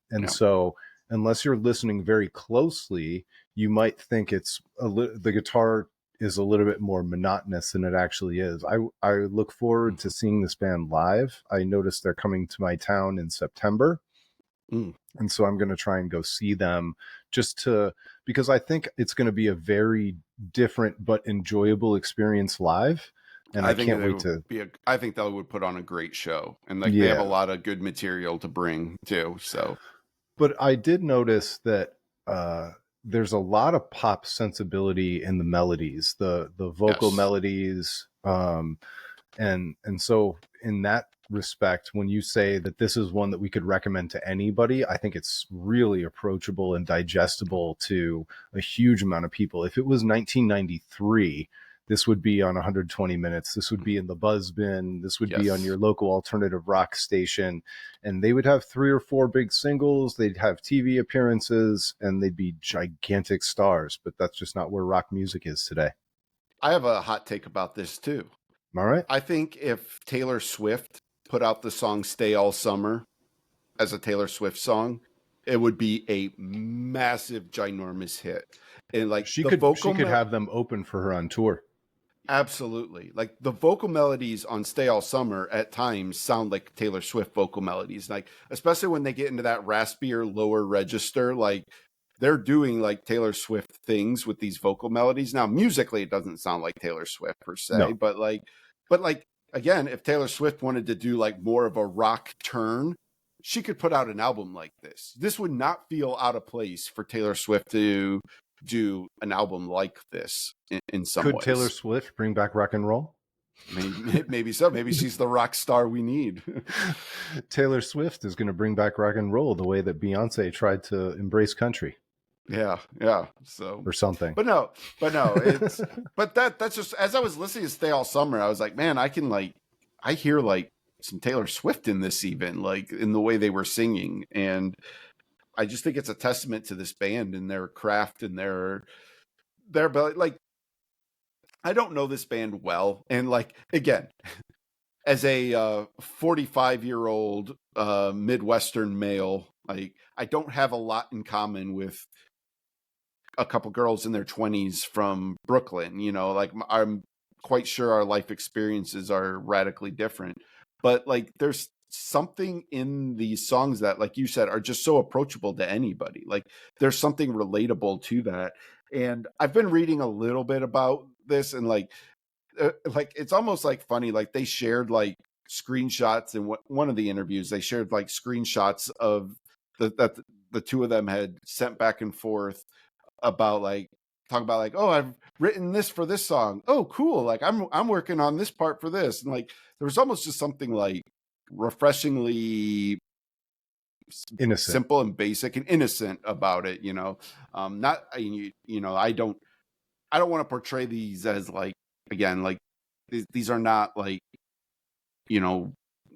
Speaker 1: And so unless you're listening very closely, you might think the guitar is a little bit more monotonous than it actually is. I look forward to seeing this band live. I noticed they're coming to my town in September. And so I'm going to try and go see them because I think it's going to be a very different but enjoyable experience live. And I can't wait to
Speaker 2: I think they would put on a great show, and like they have a lot of good material to bring too. So,
Speaker 1: but I did notice that there's a lot of pop sensibility in the melodies, the vocal melodies. And so in that respect, when you say that this is one that we could recommend to anybody, I think it's really approachable and digestible to a huge amount of people. If it was 1993, this would be on 120 minutes. This would be in the buzz bin. This would be on your local alternative rock station. And they would have 3 or 4 big singles. They'd have TV appearances and they'd be gigantic stars. But that's just not where rock music is today.
Speaker 2: I have a hot take about this too.
Speaker 1: All right.
Speaker 2: I think if Taylor Swift put out the song Stay All Summer as a Taylor Swift song, it would be a massive, ginormous hit. And like
Speaker 1: She
Speaker 2: the
Speaker 1: could have them open for her on tour.
Speaker 2: absolutely. Like the vocal melodies on Stay All Summer at times sound like Taylor Swift vocal melodies. Like, especially when they get into that raspier lower register, like they're doing like Taylor Swift things with these vocal melodies. Now, musically, it doesn't sound like Taylor Swift per se,
Speaker 1: No.
Speaker 2: but like, again, if Taylor Swift wanted to do like more of a rock turn, she could put out an album like this. This would not feel out of place for Taylor Swift to do an album like this in some
Speaker 1: Could
Speaker 2: ways.
Speaker 1: Taylor Swift bring back rock and roll?
Speaker 2: Maybe so. Maybe she's the rock star we need.
Speaker 1: Taylor Swift is going to bring back rock and roll the way that Beyonce tried to embrace country.
Speaker 2: Yeah. So
Speaker 1: or something.
Speaker 2: But no, it's that's just, as I was listening to Stay All Summer, I was like, man, I hear like some Taylor Swift in this, even like in the way they were singing. And I just think it's a testament to this band and their craft and their ability. Like, I don't know this band well. And like, again, as a 45-year-old Midwestern male, like I don't have a lot in common with a couple girls in their 20s from Brooklyn. You know, like I'm quite sure our life experiences are radically different. But like there's something in these songs that, like you said, are just so approachable to anybody. Like there's something relatable to that. And I've been reading a little bit about this, and like it's almost like funny. Like they shared like screenshots in one of the interviews. They shared like screenshots of that the two of them had sent back and forth about like talking about like, oh, I've written this for this song. Oh, cool. Like I'm working on this part for this. And like there was almost just something like refreshingly
Speaker 1: Innocent.
Speaker 2: simple and basic and innocent about it, you know. Not you know, I don't want to portray these as like, again, like these are not like, you know,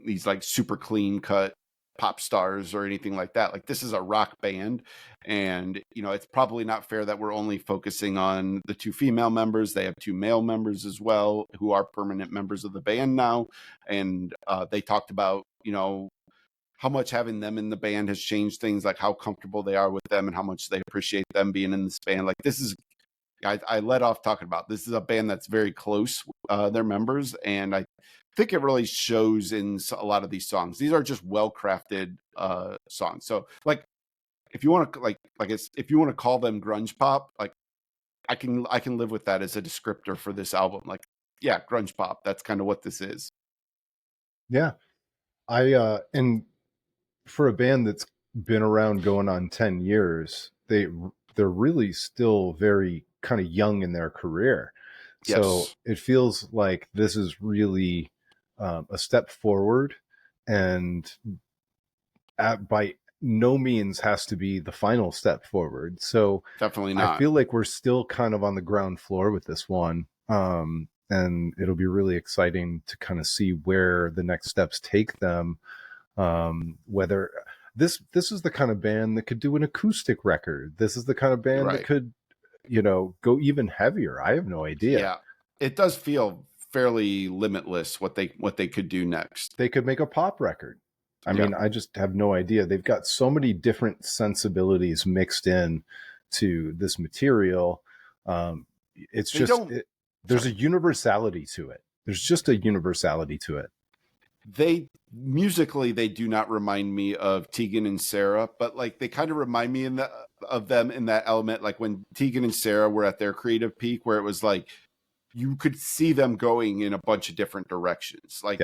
Speaker 2: these like super clean cut pop stars or anything like that. Like this is a rock band, and you know, it's probably not fair that we're only focusing on the two female members. They have two male members as well who are permanent members of the band now, and they talked about, you know, how much having them in the band has changed things, like how comfortable they are with them and how much they appreciate them being in this band. Like this is, I let off talking about, this is a band that's very close, their members, and I think it really shows in a lot of these songs. These are just well-crafted songs. So like if you want to if you want to call them grunge pop, like I can live with that as a descriptor for this album. Like, yeah, grunge pop, that's kind of what this is.
Speaker 1: Yeah. And for a band that's been around going on 10 years, they're really still very kind of young in their career. So
Speaker 2: Yes.
Speaker 1: it feels like this is really a step forward, and by no means has to be the final step forward. So
Speaker 2: Definitely not.
Speaker 1: I feel like we're still kind of on the ground floor with this one. And it'll be really exciting to kind of see where the next steps take them. Whether this is the kind of band that could do an acoustic record. This is the kind of band that could, you know, go even heavier. I have no idea.
Speaker 2: Yeah, it does feel fairly limitless what they could do next.
Speaker 1: They could make a pop record. I mean, I just have no idea. They've got so many different sensibilities mixed in to this material. It's just there's a universality to it. There's just a universality to it.
Speaker 2: They musically, they do not remind me of Tegan and Sarah, but like they kind of remind me of them in that element, like when Tegan and Sarah were at their creative peak, where it was like you could see them going in a bunch of different directions. Like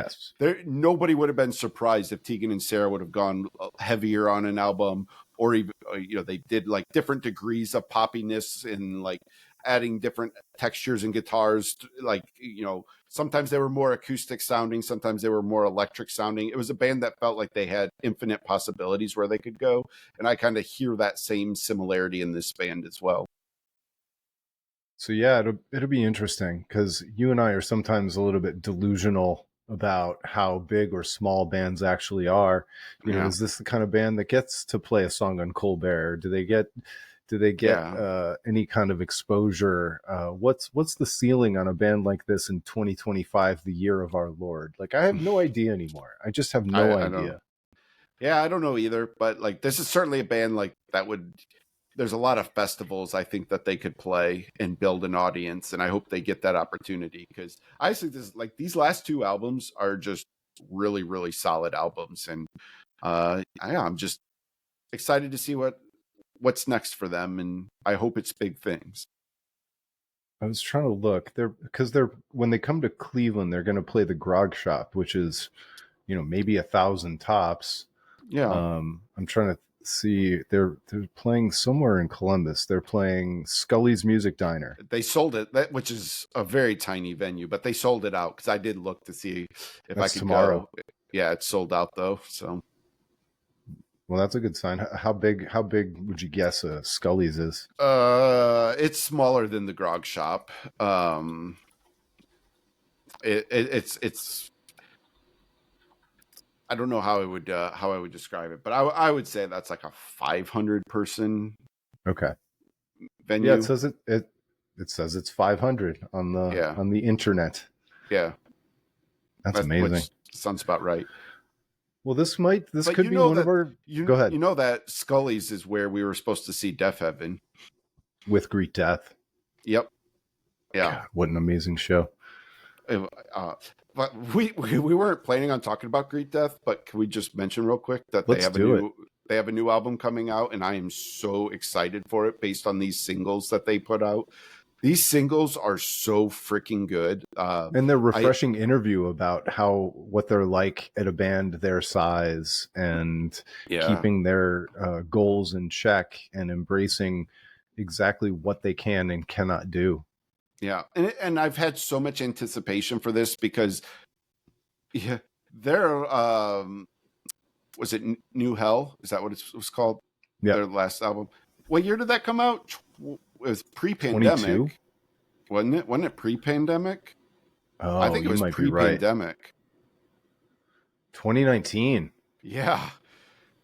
Speaker 2: nobody would have been surprised if Tegan and Sarah would have gone heavier on an album, or even, you know, they did like different degrees of poppiness and like adding different textures and guitars. Like, you know, sometimes they were more acoustic sounding, sometimes they were more electric sounding. It was a band that felt like they had infinite possibilities where they could go. And I kind of hear that same similarity in this band as well.
Speaker 1: So yeah, it'll be interesting, because you and I are sometimes a little bit delusional about how big or small bands actually are. You know, is this the kind of band that gets to play a song on Colbert? Do they get any kind of exposure? What's the ceiling on a band like this in 2025, the year of our Lord? Like, I have no idea anymore. I just have no idea.
Speaker 2: Yeah, I don't know either, but like this is certainly a band like that would. There's a lot of festivals I think that they could play and build an audience, and I hope they get that opportunity because I think this like these last two albums are just really really solid albums, and I'm just excited to see what's next for them, and I hope it's big things.
Speaker 1: I was trying to look. They're when they come to Cleveland, they're going to play the Grog Shop, which is, maybe 1,000 tops.
Speaker 2: Yeah,
Speaker 1: I'm trying to see. They're playing somewhere in Columbus. They're playing Scully's Music Diner.
Speaker 2: they sold it, which is a very tiny venue, but they sold it out because I did look to see if I
Speaker 1: That's
Speaker 2: could
Speaker 1: tomorrow.
Speaker 2: go. Yeah, it's sold out though. So
Speaker 1: Well, that's a good sign. How big? How big would you guess Scully's is?
Speaker 2: it's smaller than the Grog Shop. It's I don't know how I would describe it, but I would say that's like a 500 person
Speaker 1: Okay. Yeah, it
Speaker 2: venue.
Speaker 1: says it says it's 500
Speaker 2: Yeah,
Speaker 1: on the internet.
Speaker 2: yeah,
Speaker 1: That's amazing.
Speaker 2: which sounds about right.
Speaker 1: Well, this
Speaker 2: But
Speaker 1: could
Speaker 2: you
Speaker 1: be
Speaker 2: know
Speaker 1: one of
Speaker 2: that
Speaker 1: our. Go ahead.
Speaker 2: you know that Scully's is where we were supposed to see Deaf Heaven.
Speaker 1: With Greet Death.
Speaker 2: Yep. Yeah.
Speaker 1: God, what an amazing show.
Speaker 2: Uh, but we weren't planning on talking about Greet Death, but can we just mention real quick that
Speaker 1: Let's do it.
Speaker 2: they have a new album coming out, and I am so excited for it based on these singles that they put out. These singles are so freaking good.
Speaker 1: And their refreshing interview about what they're like at a band their size and keeping their goals in check and embracing exactly what they can and cannot do.
Speaker 2: Yeah, and I've had so much anticipation for this because yeah, they're was it New Hell? Is that what it was called?
Speaker 1: Yeah.
Speaker 2: Their last album. What year did that come out? It was
Speaker 1: 22?
Speaker 2: pre-pandemic, wasn't it? Wasn't it pre-pandemic?
Speaker 1: Oh,
Speaker 2: I think it
Speaker 1: you
Speaker 2: was
Speaker 1: might be right.
Speaker 2: pre-pandemic.
Speaker 1: 2019.
Speaker 2: Yeah,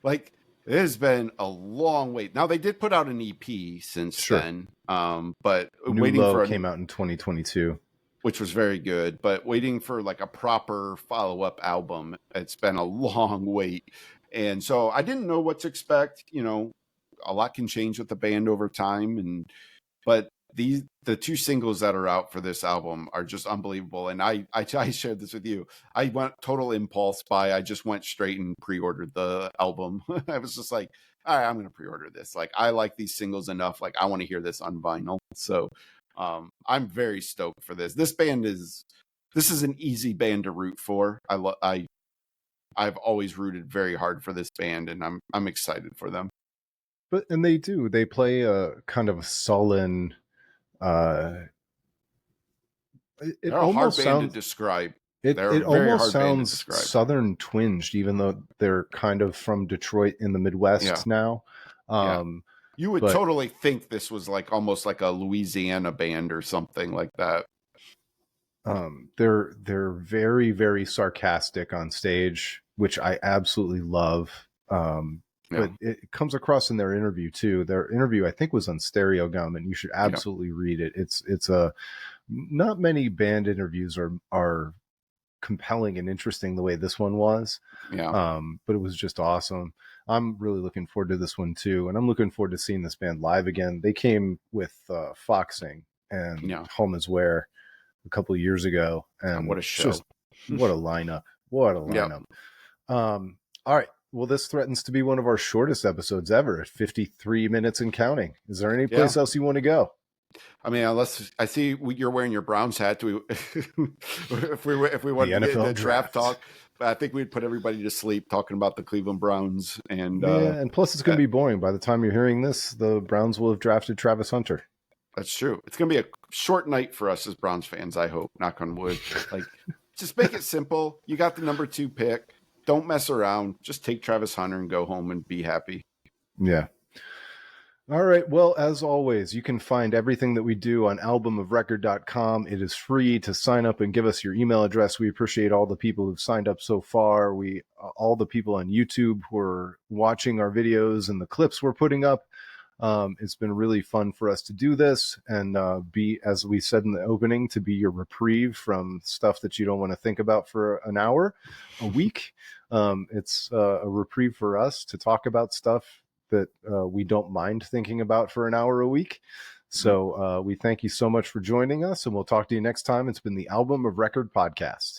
Speaker 2: like it has been a long wait. Now they did put out an EP since then, but
Speaker 1: New
Speaker 2: waiting
Speaker 1: Low
Speaker 2: for
Speaker 1: came out in 2022,
Speaker 2: which was very good. But waiting for like a proper follow-up album, it's been a long wait, and so I didn't know what to expect. You know, a lot can change with the band over time, but the two singles that are out for this album are just unbelievable. And I shared this with you. I went total impulse buy. I just went straight and pre-ordered the album. I was just like, all right, I'm going to pre-order this. Like, I like these singles enough. Like, I want to hear this on vinyl. So I'm very stoked for this. This is an easy band to root for. I've always rooted very hard for this band, and I'm excited for them.
Speaker 1: And they play a kind of a sullen.
Speaker 2: They're a hard band to describe.
Speaker 1: It almost sounds southern twinged, even though they're kind of from Detroit in the Midwest now.
Speaker 2: You would totally think this was like almost like a Louisiana band or something like that.
Speaker 1: They're very, very sarcastic on stage, which I absolutely love. But it comes across in their interview too. Their interview, I think, was on Stereo Gum, and you should absolutely read it. It's not many band interviews are compelling and interesting the way this one was. But it was just awesome. I'm really looking forward to this one too, and I'm looking forward to seeing this band live again. They came with Foxing and Home Is Where a couple of years ago, and
Speaker 2: what a show!
Speaker 1: What a lineup! What a lineup! All right. Well, this threatens to be one of our shortest episodes ever, 53 minutes and counting. Is there any place else you want to go?
Speaker 2: I mean, unless I see you're wearing your Browns hat, if we want to get the draft talk, I think we'd put everybody to sleep talking about the Cleveland Browns. And
Speaker 1: and plus it's going to be boring. By the time you're hearing this, the Browns will have drafted Travis Hunter.
Speaker 2: That's true. It's going to be a short night for us as Browns fans, I hope. Knock on wood. Like, just make it simple. You got the number 2 pick. Don't mess around. Just take Travis Hunter and go home and be happy.
Speaker 1: Yeah. All right. Well, as always, you can find everything that we do on albumofrecord.com. It is free to sign up and give us your email address. We appreciate all the people who've signed up so far. All the people on YouTube who are watching our videos and the clips we're putting up. It's been really fun for us to do this and be, as we said in the opening, to be your reprieve from stuff that you don't want to think about for an hour a week. It's a reprieve for us to talk about stuff that we don't mind thinking about for an hour a week. So we thank you so much for joining us, and we'll talk to you next time. It's been the Album of Record podcast.